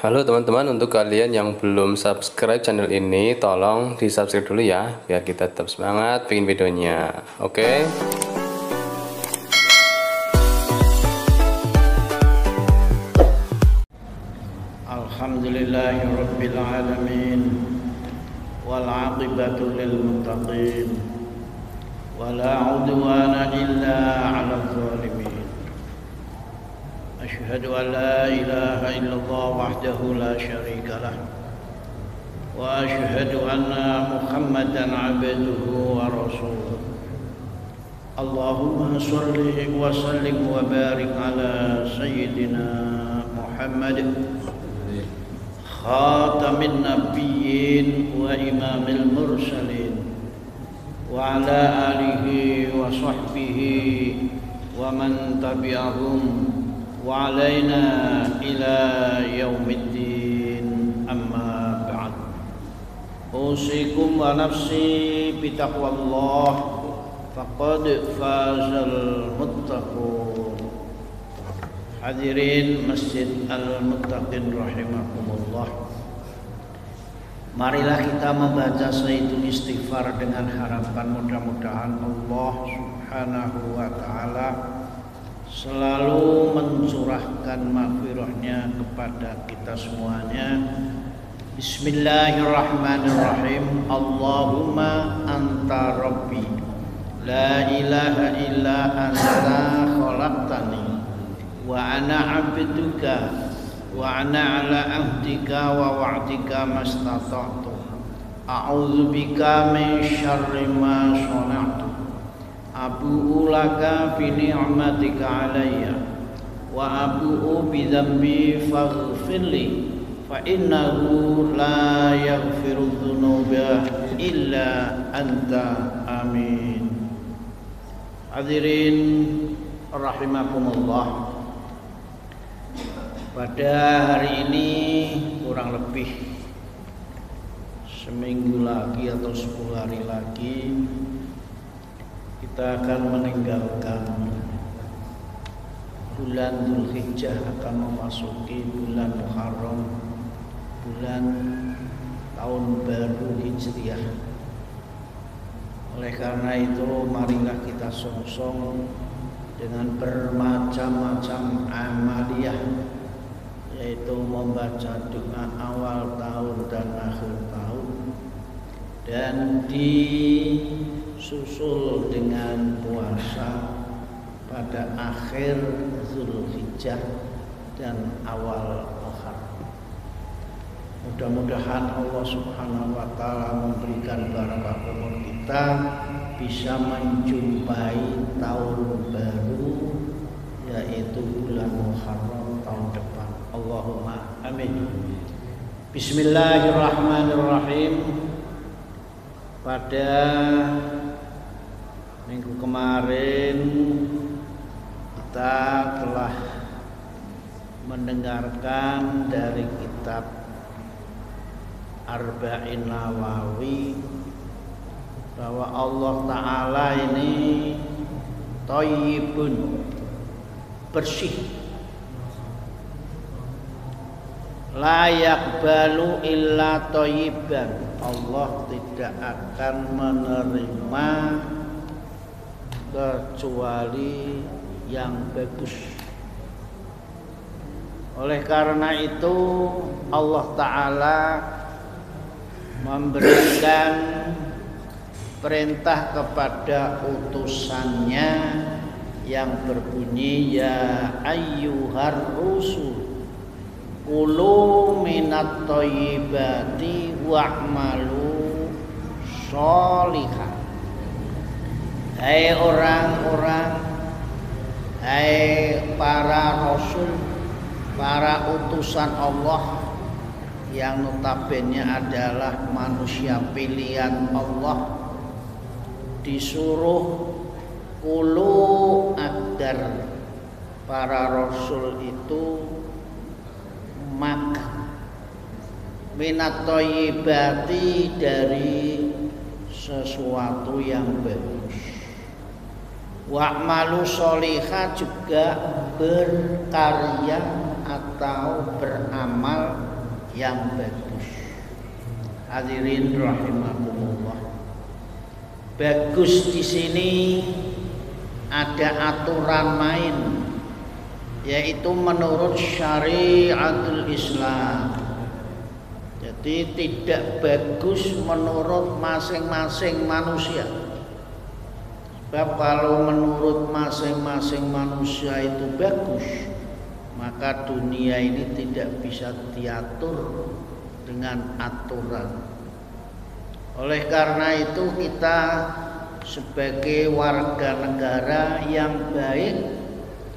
Halo teman-teman, untuk kalian yang belum subscribe channel ini, tolong di subscribe dulu ya, biar kita tetap semangat bikin videonya. Oke? Alhamdulillahirabbil alamin wal 'aqibatu lil muttaqin wala 'udwana illa 'alal zalimin. Asyhadu an la ilaha illallah wahdahu la syarika lah wa asyhadu anna Muhammadan 'abduhu wa rasuluh. Allahumma shalli wa sallim wa barik ala sayyidina Muhammad khatamin nabiyyin wa imamil mursalin wa ala alihi wa sahbihi wa man tabi'ahum wa alaina ila yaumiddin, amma ba'd. Usikum wa nafsi bitaqwallah faqad fazal muttaqun. Hadirin Masjid Al-Muttaqin rahimakumullah. Marilah kita membaca Sayyidul Istighfar dengan harapan mudah-mudahan Allah Subhanahu wa taala selalu mencurahkan maghfirahnya kepada kita semuanya. Bismillahirrahmanirrahim. Allahumma anta rabbi la ilaha illa anta khalaqtani wa ana 'abduka wa ana 'ala 'ahdika wa wa'dika mastata'tu. A'udzu bika min syarri ma shana'tu. Abu'u laka bi ni'matika 'alayya wa abu'u bi dhanbi faghfirli fa innahu la yaghfiru dzunuba illa anta. Amin. Hadirin rahimakumullah. Pada hari ini kurang lebih seminggu lagi atau 10 hari lagi kita akan meninggalkan bulan Dzulhijjah, akan memasuki bulan Muharram, bulan tahun baru Hijriah. Oleh karena itu marilah kita song-song dengan bermacam-macam amaliyah, yaitu membaca doa awal tahun dan akhir tahun, dan disusul dengan puasa pada akhir Dzulhijjah dan awal Muharram. Mudah-mudahan Allah Subhanahu wa taala memberikan barakah umur kita bisa menjumpai tahun baru, yaitu bulan Muharram tahun depan. Allahumma amin. Bismillahirrahmanirrahim. Pada minggu kemarin kita telah mendengarkan dari kitab Arba'in Nawawi bahwa Allah Ta'ala ini thayyibun, bersih, la yaqbalu illa thayyiban. Allah tidak akan menerima kecuali yang bagus. Oleh karena itu Allah Ta'ala memberikan perintah kepada utusannya yang berbunyi, ya ayyuhar rusul kulu minat thayyibati wa'malu sholihan. Hai orang-orang, hai para rasul, para utusan Allah yang notabene adalah manusia pilihan Allah, disuruh kulu agar para rasul itu makan minat thayyibati, dari sesuatu yang bagus, wa'malu sholihah, juga berkarya atau beramal yang bagus. Hadirin rahimakumullah. Bagus di sini ada aturan main, yaitu menurut syariatul Islam. Jadi tidak bagus menurut masing-masing manusia. Sebab kalau menurut masing-masing manusia itu bagus, maka dunia ini tidak bisa diatur dengan aturan. Oleh karena itu kita sebagai warga negara yang baik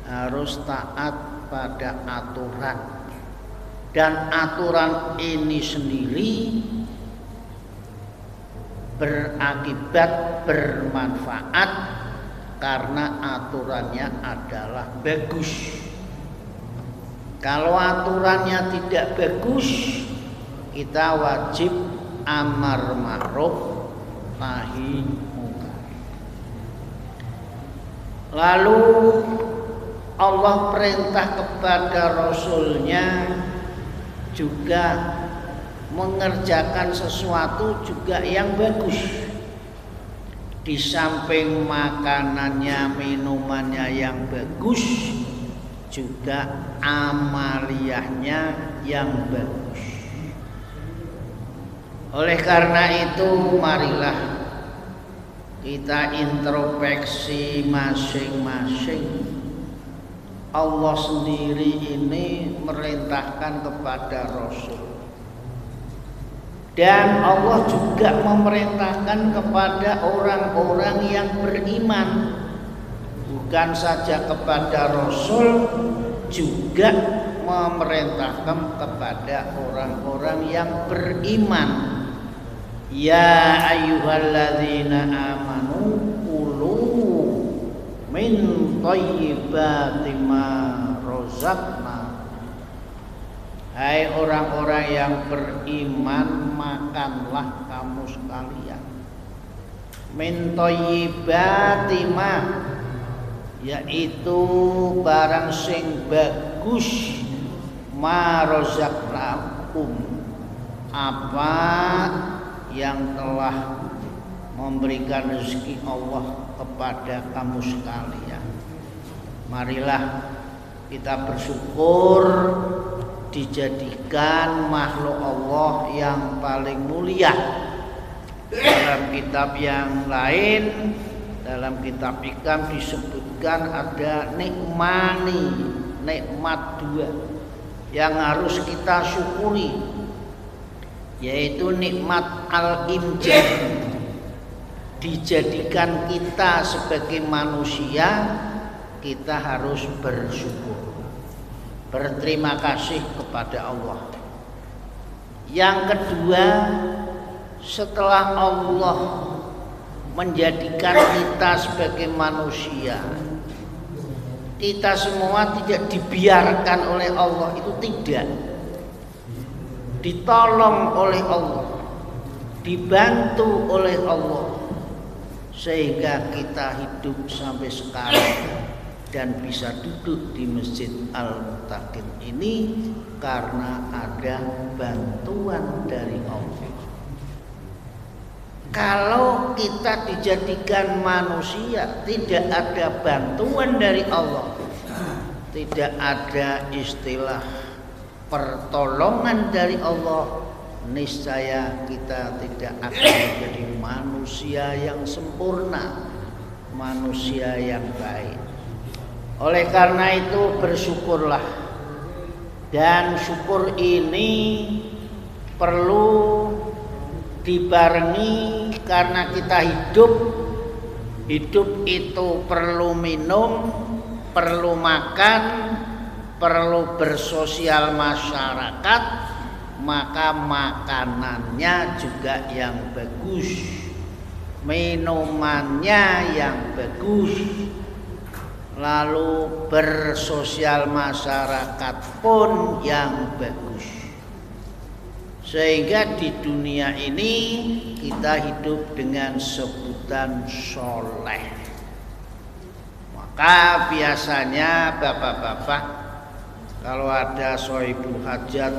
harus taat pada aturan. Dan aturan ini sendiri berakibat bermanfaat karena aturannya adalah bagus. Kalau aturannya tidak bagus, kita wajib amar ma'ruf nahi munkar. Lalu Allah perintah kepada Rasulnya juga mengerjakan sesuatu juga yang bagus. Di samping makanannya, minumannya yang bagus, juga amaliyahnya yang bagus. Oleh karena itu marilah kita introspeksi masing-masing. Allah sendiri ini merintahkan kepada Rasul, dan Allah juga memerintahkan kepada orang-orang yang beriman, bukan saja kepada Rasul, juga memerintahkan kepada orang-orang yang beriman. Ya ayyuhalladzina amanu kulu min thayyibati ma razaqna. Hai orang-orang yang beriman, makanlah kamu sekalian min thayyibati ma, yaitu barang sing bagus, ma razaqnakum, apa yang telah memberikan rezeki Allah kepada kamu sekalian. Marilah kita bersyukur dijadikan makhluk Allah yang paling mulia. Dalam kitab yang lain, dalam kitab Hikam disebutkan ada nikmat dua yang harus kita syukuri, yaitu nikmat al-imjad, dijadikan kita sebagai manusia, kita harus bersyukur, berterima kasih kepada Allah. Yang kedua, setelah Allah menjadikan kita sebagai manusia, kita semua tidak dibiarkan oleh Allah, itu tidak, ditolong oleh Allah, dibantu oleh Allah, sehingga kita hidup sampai sekarang dan bisa duduk di Masjid Al-Muttaqin ini karena ada bantuan dari Allah. Kalau kita dijadikan manusia, tidak ada bantuan dari Allah, tidak ada istilah pertolongan dari Allah, niscaya kita tidak akan menjadi manusia yang sempurna, manusia yang baik. Oleh karena itu bersyukurlah, dan syukur ini perlu dibarengi karena kita hidup itu perlu minum, perlu makan, perlu bersosial masyarakat, maka makanannya juga yang bagus, minumannya yang bagus, lalu bersosial masyarakat pun yang bagus, sehingga di dunia ini kita hidup dengan sebutan soleh. Maka biasanya bapak-bapak kalau ada sohibul hajat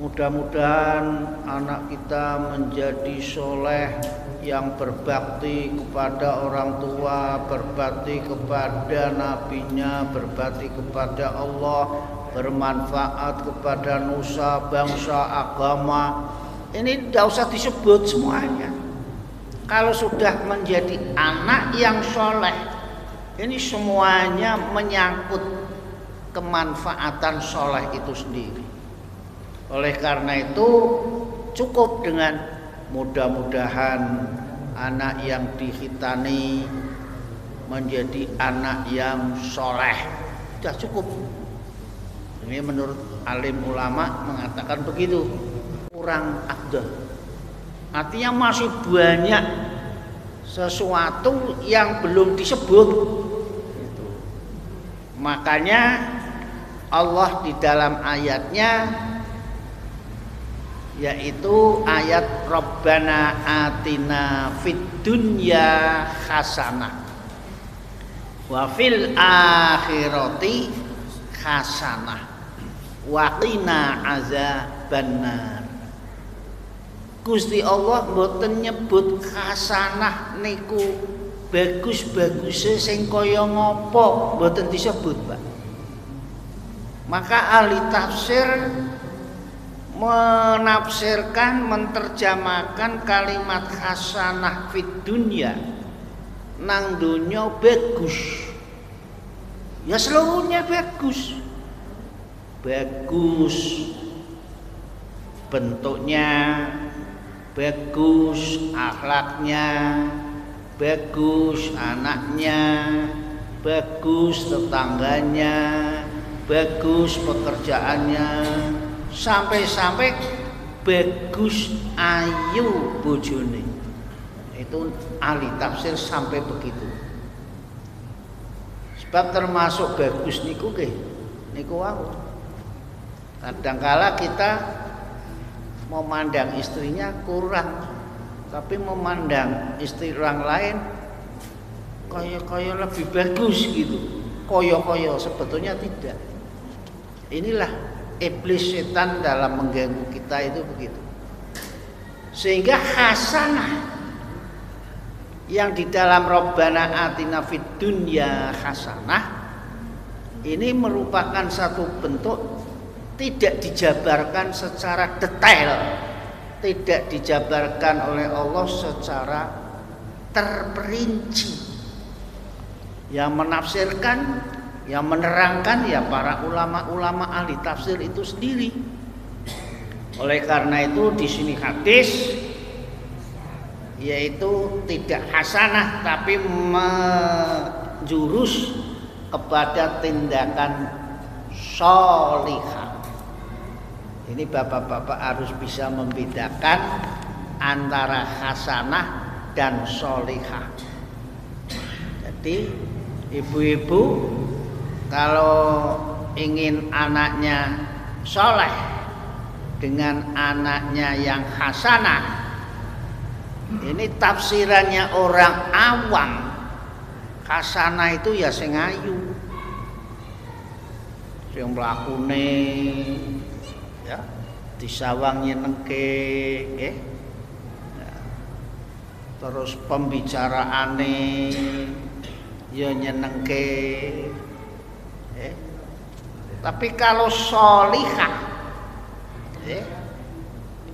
Mudah-mudahan anak kita menjadi soleh yang berbakti kepada orang tua, berbakti kepada nabinya, berbakti kepada Allah, bermanfaat kepada nusa, bangsa, agama. Ini tidak usah disebut semuanya. Kalau sudah menjadi anak yang soleh, ini semuanya menyangkut kemanfaatan soleh itu sendiri. Oleh karena itu cukup dengan mudah-mudahan anak yang dihitani menjadi anak yang soleh, sudah cukup. Ini menurut alim ulama mengatakan begitu. Kurang afdal, artinya masih banyak sesuatu yang belum disebut. Makanya Allah di dalam ayatnya, yaitu ayat Rabbana atina fid dunya hasanah wa fil akhirati hasanah wa qina azabannar. Gusti Allah mboten nyebut hasanah niku bagus-baguse sing kaya ngopo, mboten disebut, Pak. Maka ahli tafsir menafsirkan, menerjemahkan kalimat hasanah fid dunya, nang dunya bagus. Ya seluruhnya bagus. Bagus bentuknya, bagus akhlaknya, bagus anaknya, bagus tetangganya, bagus pekerjaannya, sampai-sampai bagus ayu bojone. Itu ahli tafsir sampai begitu. Sebab termasuk bagus niku wau. Kadangkala kita memandang istrinya kurang, tapi memandang istri orang lain kaya lebih bagus gitu. Koyo sebetulnya tidak. Inilah iblis setan dalam mengganggu kita itu begitu. Sehingga hasanah yang di dalam Rabbana atina fid dunya hasanah ini merupakan satu bentuk tidak dijabarkan secara detail, tidak dijabarkan oleh Allah secara terperinci. Yang menafsirkan, yang menerangkan ya para ulama-ulama ahli tafsir itu sendiri. Oleh karena itu di sini hadis yaitu tidak hasanah tapi menjurus kepada tindakan sholihah. Ini bapak-bapak harus bisa membedakan antara hasanah dan sholihah. Jadi ibu-ibu kalau ingin anaknya soleh dengan anaknya yang hasanah, ini tafsirannya orang awam. Hasanah itu ya sing ayu, sing mlakune ya disawang nyenengke nggih. Terus pembicaraane ya nyenengke. Tapi kalau sholihah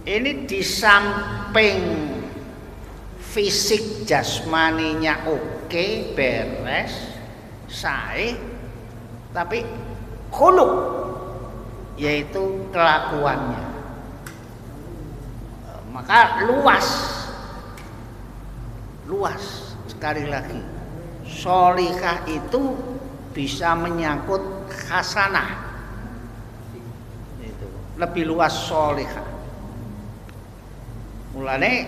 ini di samping fisik jasmaninya oke, beres, sae, tapi khuluq yaitu kelakuannya. Maka luas sekali lagi. Sholihah itu bisa menyangkut hasanah. Itu lebih luas sholihah. Mulane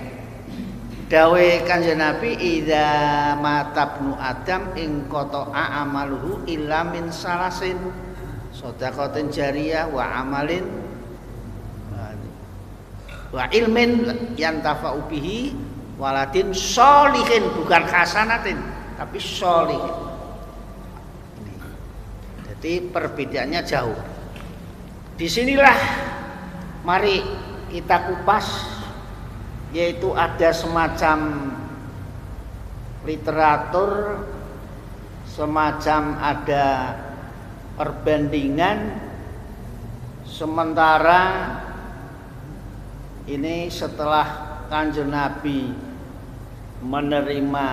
dawe Kanjeng Nabi idza matabnu adam ing qata'a amaluhu illa min salasin shadaqatin jariyah wa amalin wa ilmin yantafa'u bihi waladin sholihin, bukan hasanatin tapi sholihin. Jadi perbedaannya jauh. Disinilah Mari kita kupas, yaitu ada semacam literatur, semacam ada perbandingan. Sementara ini setelah Kanjeng Nabi menerima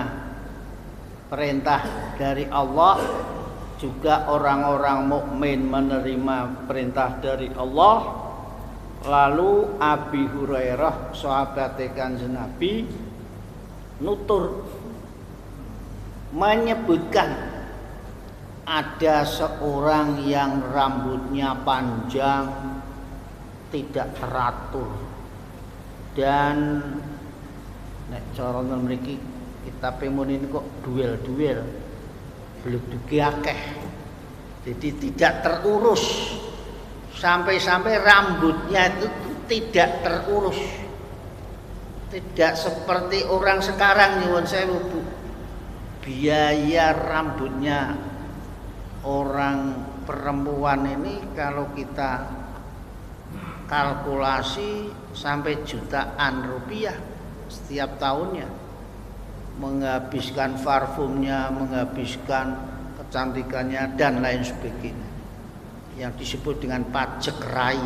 perintah dari Allah, juga orang-orang mukmin menerima perintah dari Allah. Lalu Abi Hurairah, sahabat Kanjeng Nabi, nutur menyebutkan ada seorang yang rambutnya panjang, tidak teratur, dan nek cara mriki kita pemun ini kok duel-duel, blek-bleke akeh, jadi tidak terurus, sampai-sampai rambutnya itu tidak terurus, tidak seperti orang sekarang. Nyuwun sewu Bu, biaya rambutnya orang perempuan ini kalau kita kalkulasi sampai jutaan rupiah setiap tahunnya, menghabiskan parfumnya, menghabiskan kecantikannya dan lain sebagainya, yang disebut dengan pajak rai.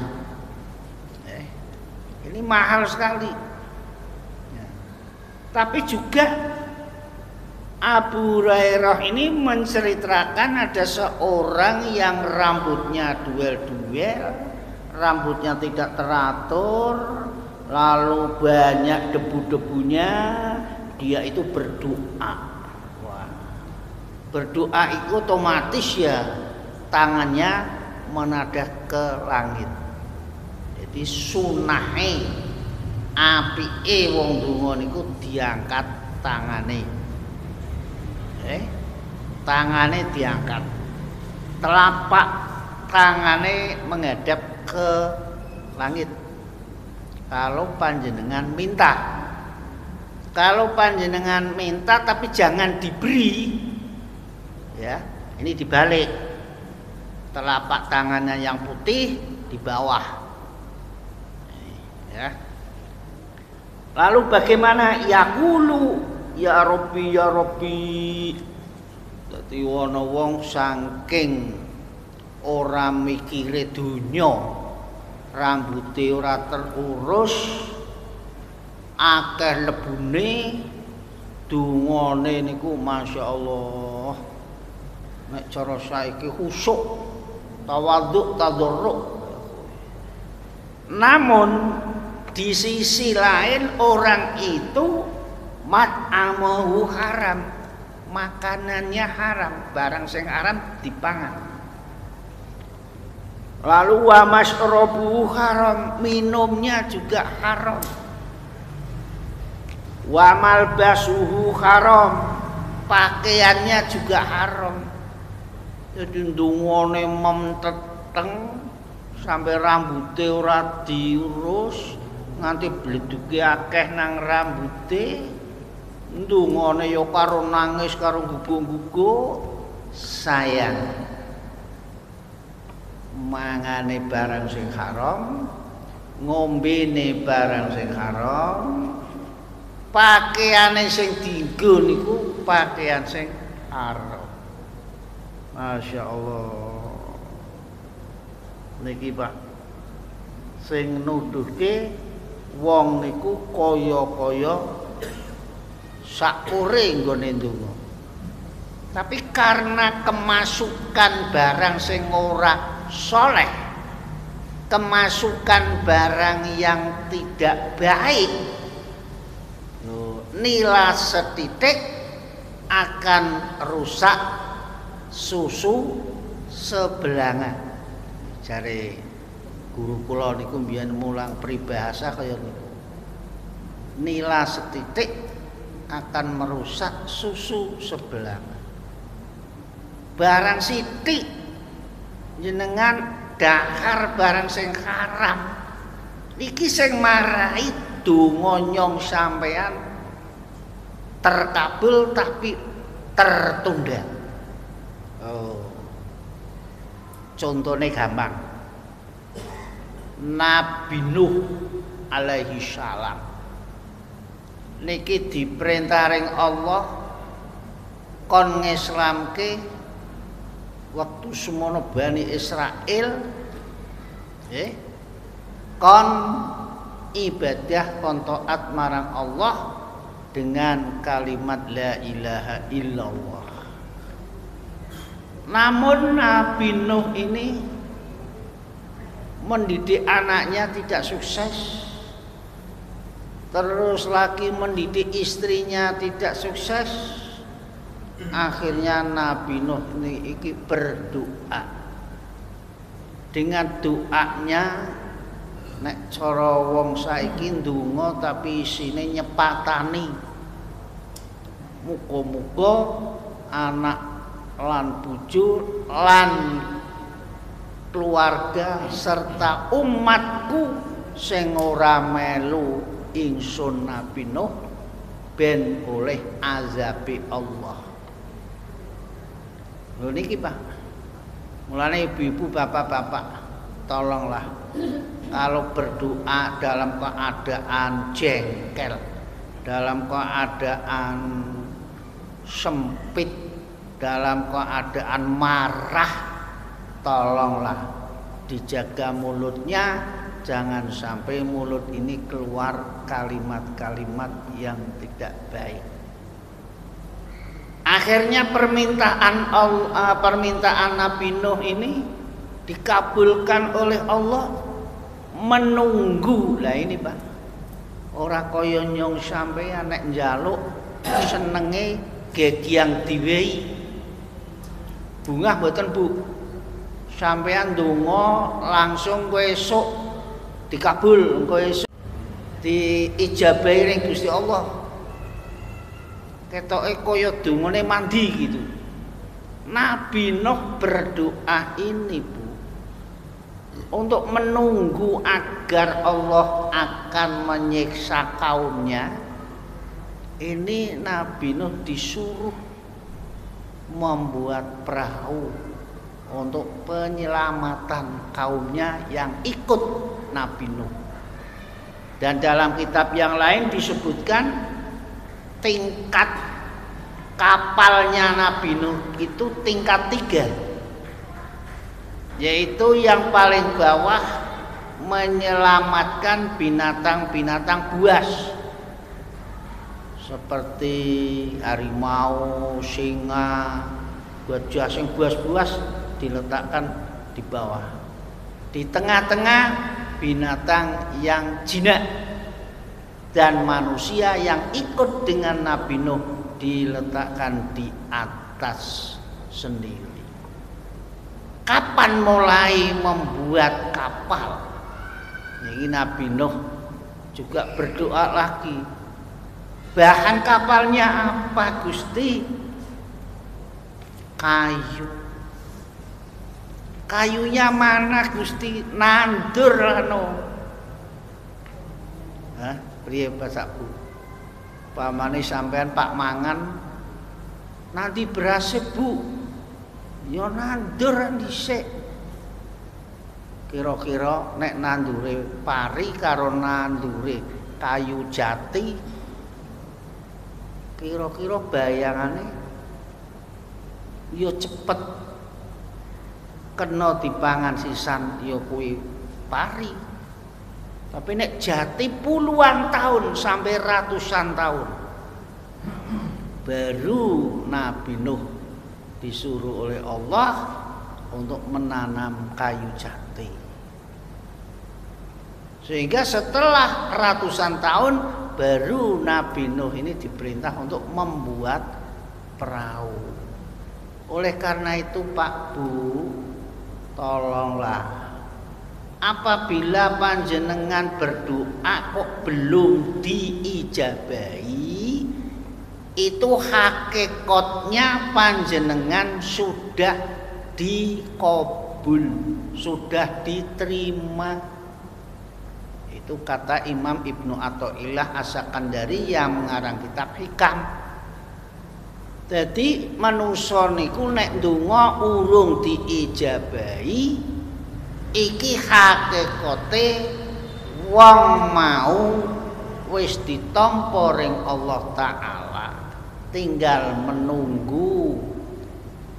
Ini mahal sekali ya. Tapi juga Abu Hurairah ini menceritakan ada seorang yang rambutnya duel-duel, rambutnya tidak teratur, lalu banyak debu-debunya. Dia itu berdoa. Wah. Berdoa itu otomatis ya tangannya menadah ke langit. Jadi sunahe apike wong donga niku diangkat tangane. Tangane diangkat. Telapak tangane menghadap ke langit. Kalau panjenengan minta. Kalau panjenengan minta tapi jangan diberi, ya, ini dibalik. Telapak tangannya yang putih di bawah, ya. Lalu bagaimana? Yaqulu ya Rabbi ya Rabbi. Dadi ana wong saking ora mikire donya, rambuté ora terurus, akeh lebune, dungane niku masyaallah nek cara saiki khusyuk, tawadhu, tadarruk. Namun di sisi lain orang itu mat'amahu haram, makanannya haram, barang sing haram dipangan. Lalu wa masyrabuhu haram, minumnya juga haram. Wa malbasuhu haram, pakaiannya juga haram. Jadi ndungone memteteng sampai rambute ora diurus, nganti bleduke akeh nang rambute, ndungone ya karo nangis karo gugu-gugu. Sayang mangane barang sing haram, ngombene barang sing haram, pakaiane sing dienggo niku pakaian sing haram. Masya Allah. Niki Pak, sing nuduhke wong niku kaya-kaya sakure nggone ndonga. Tapi karena kemasukan barang sing ora soleh, kemasukan barang yang tidak baik, nila setitik akan rusak susu sebelangan. Jare guru kula niku mbiyen mulang peribahasa kaya niku. Nila setitik akan merusak susu sebelangan. Barang sithik jenengan dahar barang sing haram. Iki sing marai donga nyong sampean terkabul tapi tertunda. Oh. Contohnya gampang. Nabi Nuh alaihi salam niki diperintah ring Allah kon ngislamke waktu semono Bani Israil kon ibadah kon taat marang Allah dengan kalimat la ilaha illallah. Namun Nabi Nuh ini mendidik anaknya tidak sukses, terus lagi mendidik istrinya tidak sukses. Akhirnya Nabi Nuh ini berdoa. Dengan doanya nek cara wong saiki ndonga tapi isine nyepatani. Muga-muga anak lan bojo lan keluarga serta umatku sing ora melu ingsun Nabi Nuh ben oleh azabi Allah. Lho niki Pak. Mulane ibu-ibu, bapak-bapak, tolonglah kalau berdoa dalam keadaan jengkel, dalam keadaan sempit, dalam keadaan marah, tolonglah dijaga mulutnya, jangan sampai mulut ini keluar kalimat-kalimat yang tidak baik. Akhirnya permintaan Nabi Nuh ini dikabulkan oleh Allah. Menunggu lah ini Pak. Ora kaya nyong sampeyan nek njaluk senenge gegiang diwehi. Bungah mboten Bu. Sampeyan ndonga langsung kowe esuk dikabul, engko esuk diijabahi ring Gusti Allah. Ketoke kaya dungane mandi gitu. Nabi Nuh berdoa ini Bu untuk menunggu agar Allah akan menyiksa kaumnya. Ini Nabi Nuh disuruh membuat perahu untuk penyelamatan kaumnya yang ikut Nabi Nuh. Dan dalam kitab yang lain disebutkan tingkat kapalnya Nabi Nuh itu tingkat 3, yaitu yang paling bawah menyelamatkan binatang-binatang buas seperti harimau, singa, gajah sing buas-buas diletakkan di bawah. Di tengah-tengah binatang yang jinak dan manusia yang ikut dengan Nabi Nuh diletakkan di atas sendiri. Kapan mulai membuat kapal? Jadi Nabi Nuh juga berdoa lagi. Bahan kapalnya apa Gusti? Kayu. Kayunya mana Gusti? Nandur anu. Hah? Priye Pak Bu? Pamane sampean Pak mangan nanti beras Bu. Ya nandur dhisik. Kira-kira nek nandure pari karo nandure kayu jati, kira-kira bayangane ya cepet kena dipangan sisan ya kuwi pari. Tapi nek jati puluhan tahun sampai ratusan tahun baru Nabi Nuh disuruh oleh Allah untuk menanam kayu jati. Sehingga setelah ratusan tahun baru Nabi Nuh ini diperintah untuk membuat perahu. Oleh karena itu Pak Bu, tolonglah apabila panjenengan berdoa kok belum diijabahi, itu hakikatnya panjenengan sudah dikabul, sudah diterima. Itu kata Imam Ibnu Athaillah As-Sakandari yang mengarang kitab Hikam. Jadi manungsa niku nek ndonga urung diijabahi iki hakikate wong mau wis ditampa ring Allah Ta'ala, tinggal menunggu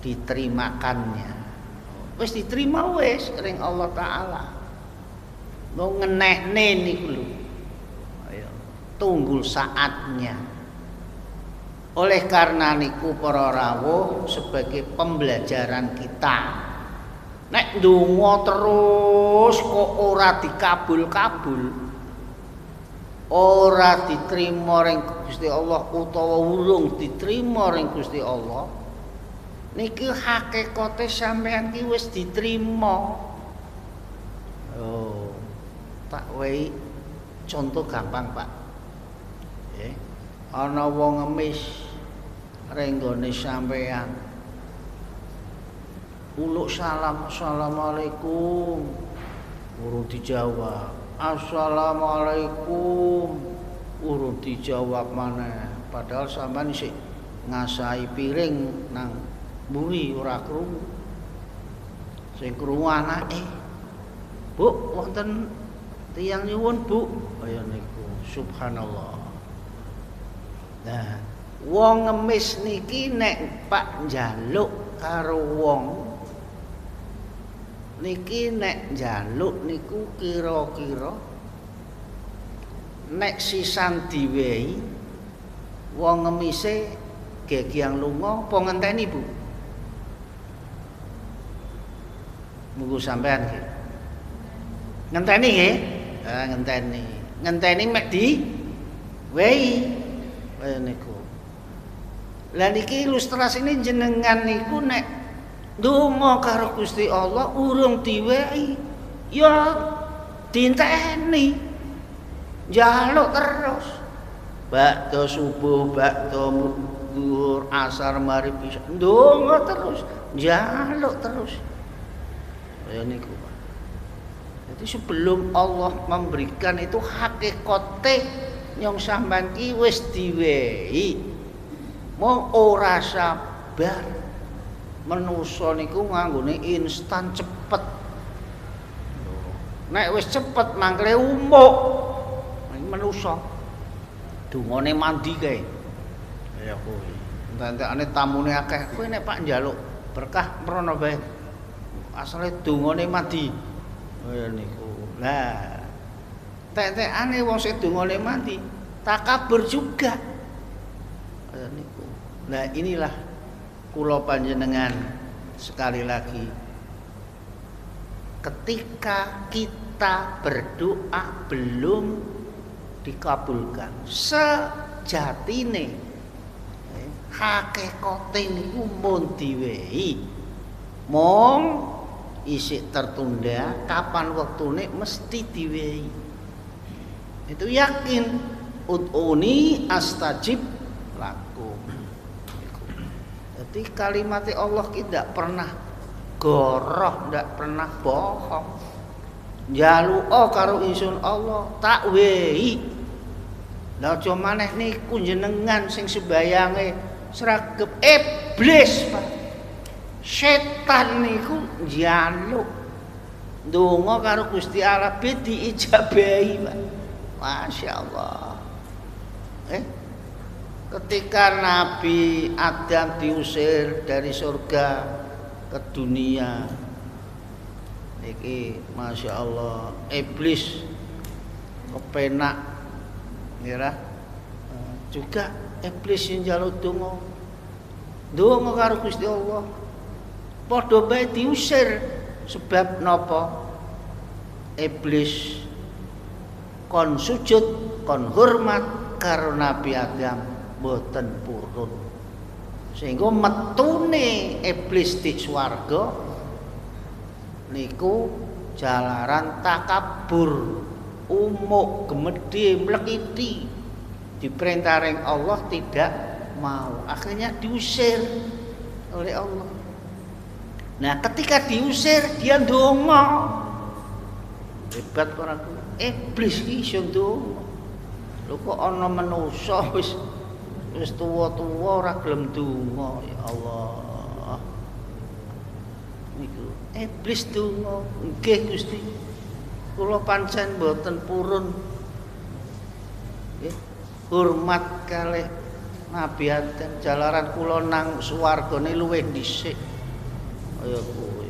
diterimakannya. Wis diterima wis ring Allah Ta'ala, mau ngenehne niku lho, ayo tunggu saatnya. Oleh karena niku para rawuh, sebagai pembelajaran kita, nek ndonga terus kok ora dikabul-kabul, ora diterima ring Gusti Allah utawa urung diterima ring Gusti Allah, niki hakikate sampean ki wis diterima. Oh, tak wehi contoh gampang, Pak. Nggih. Ana wong ngemis ring nggone sampean. Uluk salam, assalamualaikum, urung dijawab. Assalamualaikum, urung dijawab maneh. Padahal sampean isih ngasahi piring nang mburi ora krungu. Sing krungu anake. Bu, wonten tiyang nyuwun, Bu. Kaya niku, subhanallah. Nah, wong ngemis niki nek Pak njaluk karo wong niki, nek njaluk niku kira-kira nek sisan diwehi wong ngemise gegiang lunga apa ngenteni, Bu? Monggo sampean nggih. Ngenteni nggih? Ngenteni. Ngenteni mek di wehi. Kaya niku. Lah niki ilustrasine jenengan niku nek ndonga karo Gusti Allah urung diwehi ya dinteni. Njaluk terus. Bakda subuh, bakda zuhur, asar, maghrib, isya. Ndonga terus, njaluk terus. Kaya niku, Pak. Jadi sebelum Allah memberikan itu hakikate yang sampean ki wis diwehi, mau ora sabar. Manusa niku nganggone instan cepet. Nek wis cepet mangkle umuk. Manusa dungane mandi kae. Ya kuwi. Entek-entekane tamune akeh. Kowe nek Pak njaluk berkah mrono bae. Asale dungane mandi. Kaya niku. Lah tek-tekane wong sing dongane mati takabur juga. Niku. Nah, inilah kula panjenengan sekali lagi, ketika kita berdoa belum dikabulkan, sejatine hakikate niku mun diwehi mong isik tertunda, kapan waktune mesti diwehi. Itu yakin. Ud'uni astajib lakum. Jadi kalimat Allah tidak pernah goroh, tidak pernah bohong. Njaluka karo ingsun Allah tak wehi. Lah aja maneh niku jenengan sing sembayange sregep iblis, Pak. Setan niku njaluk ndonga karo Gusti Allah diijabahi, Pak. Masya Allah. Ketika Nabi Adam diusir dari surga ke dunia, niki Masya Allah, iblis kepenak, ngira juga iblis yang njaluk donga karo Gusti Allah, padha bae diusir. Sebab napa? Iblis kon sujud, kon hormat karo Nabi Adam boten purun, sehingga metune iblis di swarga niku jalaran takabur, umuk, gemedhe, mlekiti, diperintah ring Allah tidak mau, akhirnya diusir oleh Allah. Nah, ketika diusir dia ndonga, hebat orang iblis iki iso ndonga. Lho kok ana manusa wis tuwa-tuwa ora gelem ndonga, ya Allah. Niku Iblis donga, nggih Gusti. Kula pancen mboten purun. Nggih. Hormat kalih Nabi Adam, jalaran kula nang swargane luwih dhisik. Kaya kuwi.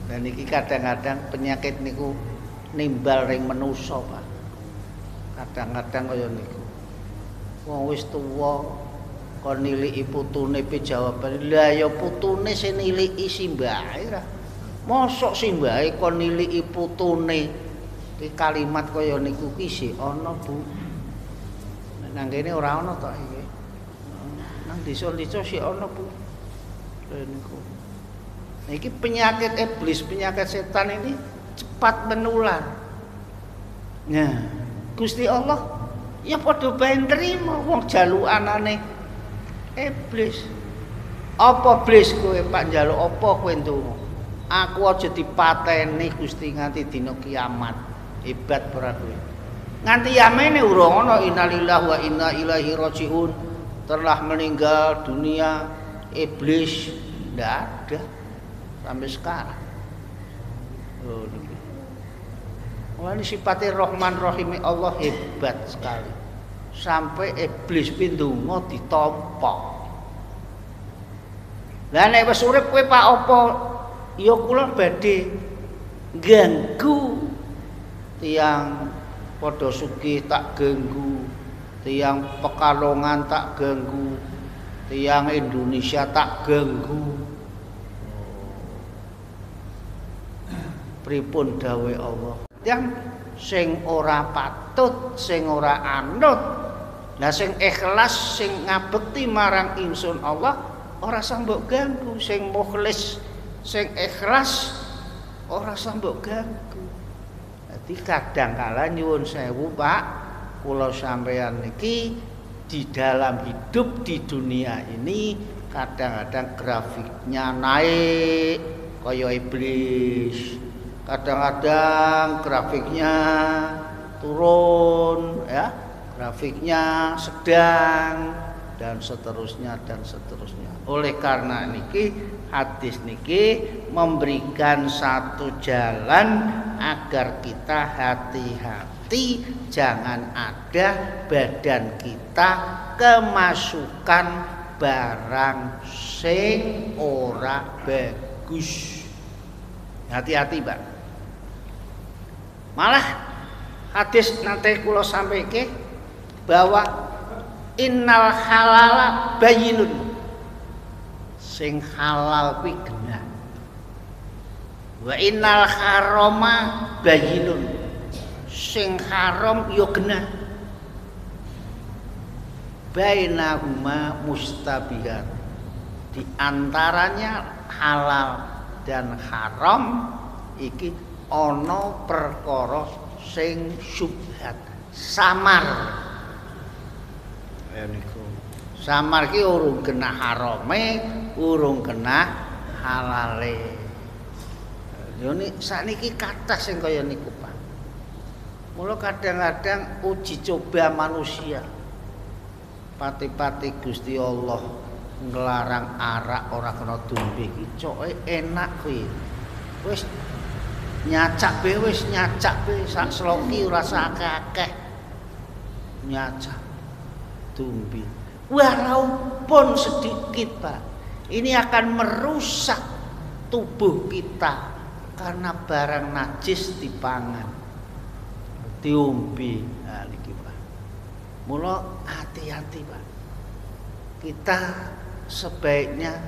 Dan iki kadang-kadang penyakit niku nimbal ring manusa, Pak. Kadang-kadang kaya niku. Wong wis tuwa kon niliki putune pe jawabane. Lah ya putune sing niliki simbahe ra. Mosok simbahe kon niliki putune. Ki kalimat kaya niku ki sik ana, Bu. Nang kene ora ana to iki. Nang desa-desa sik ana, Bu. Lha niku. Iki penyakit iblis, penyakit setan ini cepat menular. Nah, Gusti Allah ya padha bae nrimo wong jalukanane iblis. Apa iblis kowe Pak njaluk apa kowe ndonga? Aku aja dipateni Gusti nganti dina kiamat. Hebat ora kowe. Nganti yamene urung ana innalillahi wa inna ilaihi rajiun. Telah meninggal dunia iblis ndak ada sampai sekarang. Oh, ini sifatnya Rahman Rahim Allah hebat sekali. Sampai iblis pindungo ditompo. Lah nek wis urip kowe Pak apa ya kula badhe ganggu tiyang padha sugih tak ganggu, tiyang Pekalongan tak ganggu, tiyang Indonesia tak ganggu. Pripun dawuh Allah? Yang sing ora patut, sing ora anut, lah sing ikhlas, sing ngabekti marang ingsun Allah, ora sambok ganggu. Sing mukhlis, sing ikhlas, ora sambok ganggu. Dadi kadang kala nyuwun sewu Pak, kula sampeyan niki di dalam hidup di dunia ini kadang-kadang grafiknya naik kaya iblis. Kadang-kadang grafiknya turun ya, grafiknya sedang dan seterusnya dan seterusnya. Oleh karena niki hadis niki memberikan satu jalan agar kita hati-hati jangan ada badan kita kemasukan barang sing ora bagus. Hati-hati, Pak. Malah hadis nanti kula sampaike bahwa innal halala bayyinun. Sing halal kuwi genah. Wa innal harama bayyinun. Sing haram ya genah. Bainahuma mustabihat. Di antaranya halal dan haram iki ana perkara sing syubhat, samar. Ya niku. Samar ki urung kena harame, urung kena halale. Yo nek sakniki kathah sing kaya niku, Pak. Mula kadang-kadang uji coba manusia. Pati-pati Gusti Allah nglarang arak ora kena dombe iki coke enak kuwi. Wis nyacak be wis nyacak be sak sloki ora sakakeh. Nyacak dombe. Walaupun sedikit, Pak. Ini akan merusak tubuh kita karena barang najis dipangan. Diombe. Nah niki, Pak. Mula hati-hati, Pak. Kita sebaiknya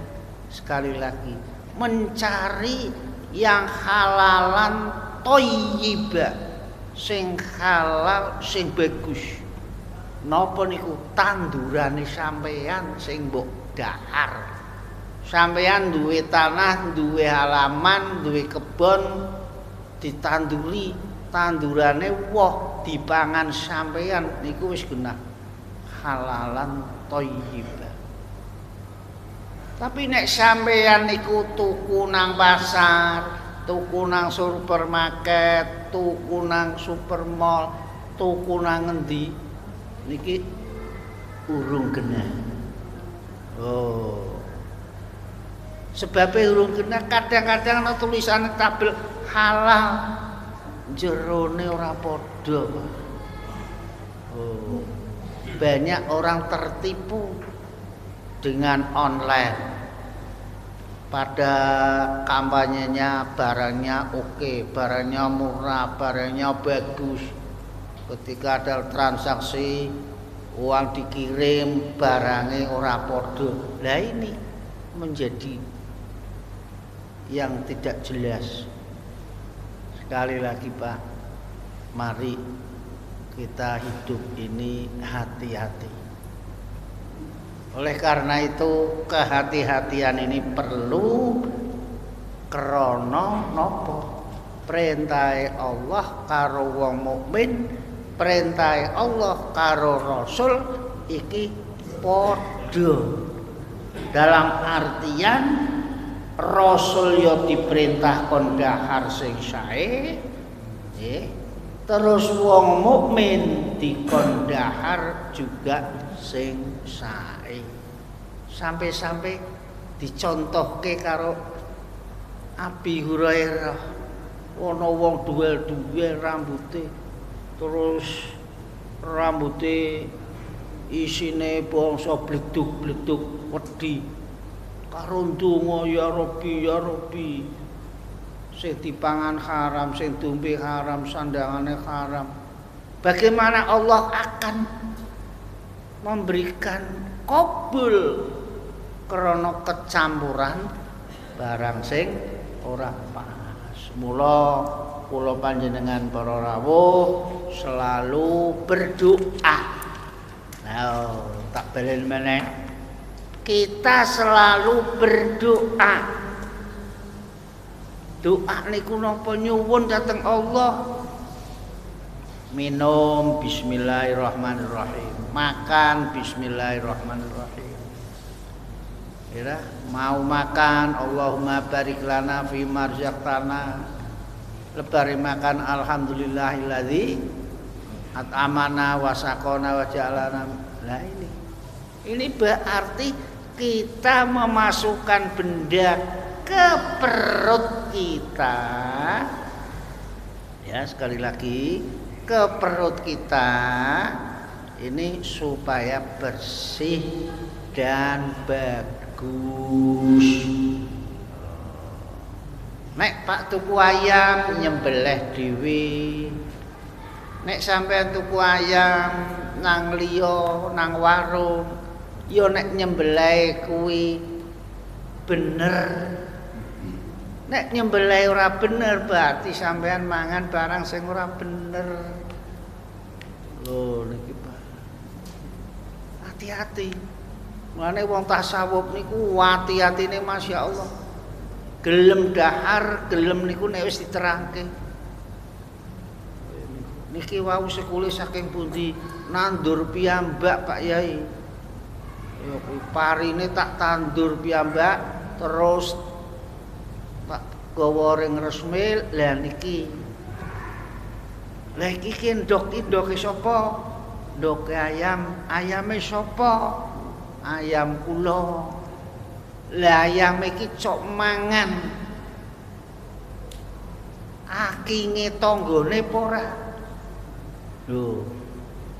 sekali lagi mencari yang halalan thayyibah, sing halal sing bagus. Napa niku tandurane sampeyan sing mbok dahar. Sampeyan duwe tanah, duwe halaman, duwe kebon ditanduri, tandurane woh dipangan sampeyan niku wis genah halalan thayyibah. Tapi nek sampeyan niku tuku nang pasar, tuku nang supermarket, tuku nang supermall, tuku nang ngendi niki urung genah. Oh. Sebabnya urung kena kadang-kadang ana tulisan tabel halal jerone ora padha. Oh. Banyak orang tertipu dengan online. Pada kampanyenya barangnya oke, barangnya murah, barangnya bagus. Ketika ada transaksi uang dikirim barangnya ora padha. Lah ini menjadi yang tidak jelas. Sekali lagi Pak, mari kita hidup ini hati-hati. Oleh karena itu kehati-hatian ini perlu krana napa? Perintahe Allah karo wong mukmin, perintahe Allah karo Rasul iki padha. Dalam artian Rasul yo diperintah kon dahar sing sae, terus wong mukmin dikon dahar juga sing sae. Sampai-sampai dicontohke karo Abi Hurairah. Ana wong duel-duel rambute, terus rambute isine bangsa bleduk-bleduk wedi. Karo ndonga ya Rabbi ya Rabbi. Sing dipangan haram, sing diombe haram, sandangane haram. Bagaimana Allah akan memberikan qabul krana kecampuran barang sing ora pas. Mula kula panjenengan para rawuh selalu berdoa. Nah, tak balen meneh. Kita selalu berdoa. Doa niku napa nyuwun dhateng Allah. Minum bismillahirrahmanirrahim. Makan bismillahirrahmanirrahim. Ya, mau makan Allahumma barik lana fi marzaqtana. Lebari makan alhamdulillahilladzi at'amana wa saqona wa ja'alana. Nah ini berarti kita memasukkan benda ke perut kita. Ya, sekali lagi ke perut kita ini supaya bersih dan bagus. Nek Pak tuku ayam nyembelih dhewe. Nek sampean tuku ayam nang liya nang warung, ya nek nyembelih kuwi bener. Nek nyembelih ora bener berarti sampean mangan barang sing ora bener. Lho niki Pak. Hati-hati. Mulane wong tasawuf niku hati-hatine masyaallah. Gelem dahar, gelem niku nek wis diterangke. Niki wau sekule saking pundi nandur piyambak Pak Yai. Ya kuwi parine tak tandur piyambak terus tak gawa ring resmi lah niki. Lah iki ndoke sapa? Ndoke ayam, ayame sapa? Ayam kula. Lah ayam iki cok mangan. Akinge tanggane apa ora? Lho,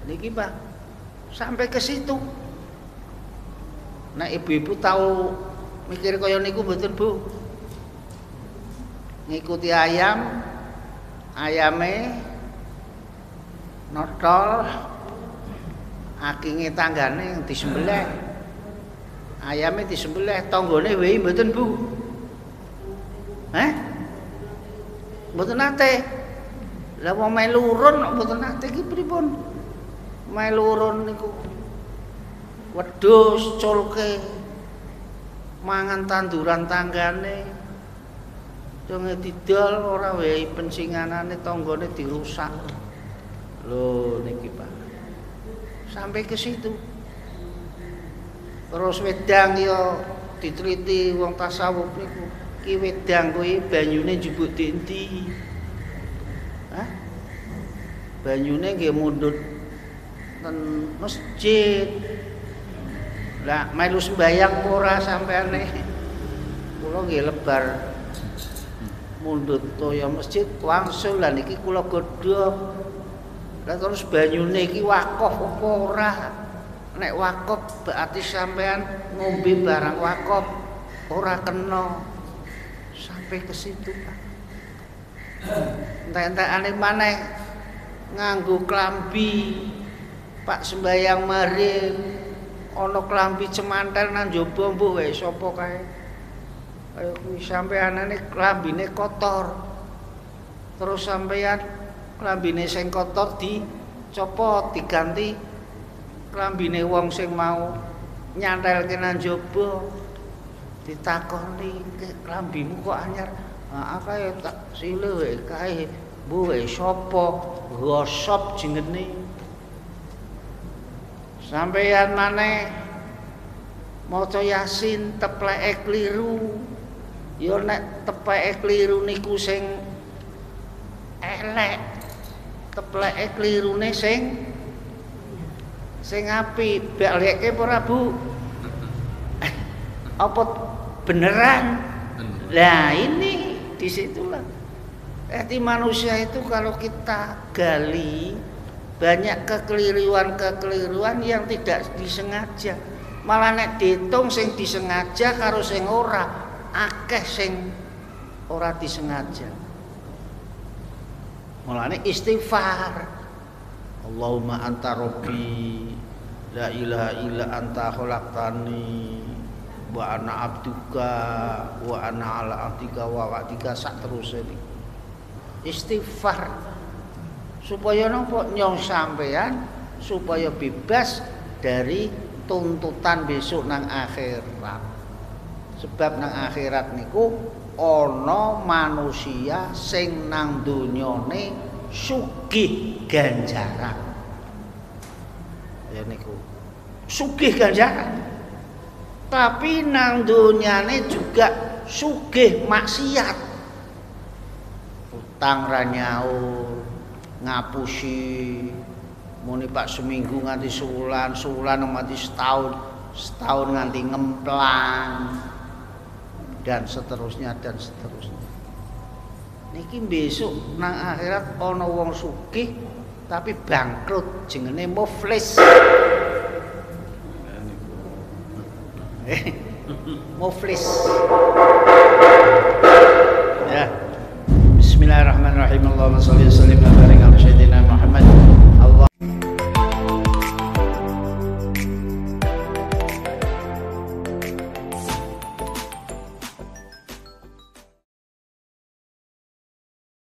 niki Pak. Sampai ke situ. Nah, ibu-ibu tahu mikir kaya niku mboten, Bu? Ngikuti ayam, ayame notol, akinge tanggane disembelih. Ayame disembelih, tanggane wehi mboten, Bu? Mboten nate. Lah wong melu urun kok mboten nate iki pripun? Melu urun niku wedhus culke mangan tanduran tanggane. Jonge didol ora wehi pensinganane tanggane dirusak. Lho niki Pak. Sampai ke situ. Terus wedang yo diteliti wong tasawuf niku. Ki wedang kuwi banyune njupuk ndi? Hah? Banyune nggih mundhut ten masjid. Lah melu sembayang ora sampeyane. kula nggih lebar mundhut toya masjid wangsul lan iki kula godhog. Lah terus banyune iki wakaf apa ora? Nek wakaf berarti sampean ngombe barang wakaf ora kena. Sampai ke situ, Pak. Entek-entekane maneh nganggo klambi Pak sembayang maring ana klambi cemantel nang njaba mbok wae sapa kae. Kaya kuwi sampeanane klambine kotor. Terus sampean klambine sing kotor dicopot diganti klambine wong sing mau nyantelke nang njaba. Ditakoni klambimu kok anyar. Heeh kae tak sile wae kae. Mbok wae sapa? Gosop jenenge. Sampeyan maneh maca Yasin tepleke kliru. Ya nek tepleke kliru niku sing elek. Tepleke klirune sing apik. Baleke ora Bu? Apa beneran? Nah ini disitulah. Jadi manusia itu kalau kita gali banyak kekeliruan yang tidak disengaja. Malah nek diitung sing disengaja karo sing ora, akeh sing ora disengaja. Mulane istighfar. Allahumma anta rabbi la ilaha illa anta khalaqtani wa ana abduka wa ana ala abdika wa wa'dika sak terus iki. Istighfar supaya napa nyong sampean supaya bebas dari tuntutan besok nang akhirat. Sebab nang akhirat niku ana manusia sing nang donyane sugih ganjaran. Ya niku. Sugih ganjaran. Tapi nang donyane juga sugih maksiat. Utang ra nyaur, ngapusi muni Pak seminggu nganti sebulan nganti setahun nganti ngemplang dan seterusnya. Niki besok nang akhirat ana wong sugih tapi bangkrut jenenge muflis. Muflis. Ya. Bismillahirrahmanirrahim. Allahumma shalli wa sallim ala sayyidina Muhammad.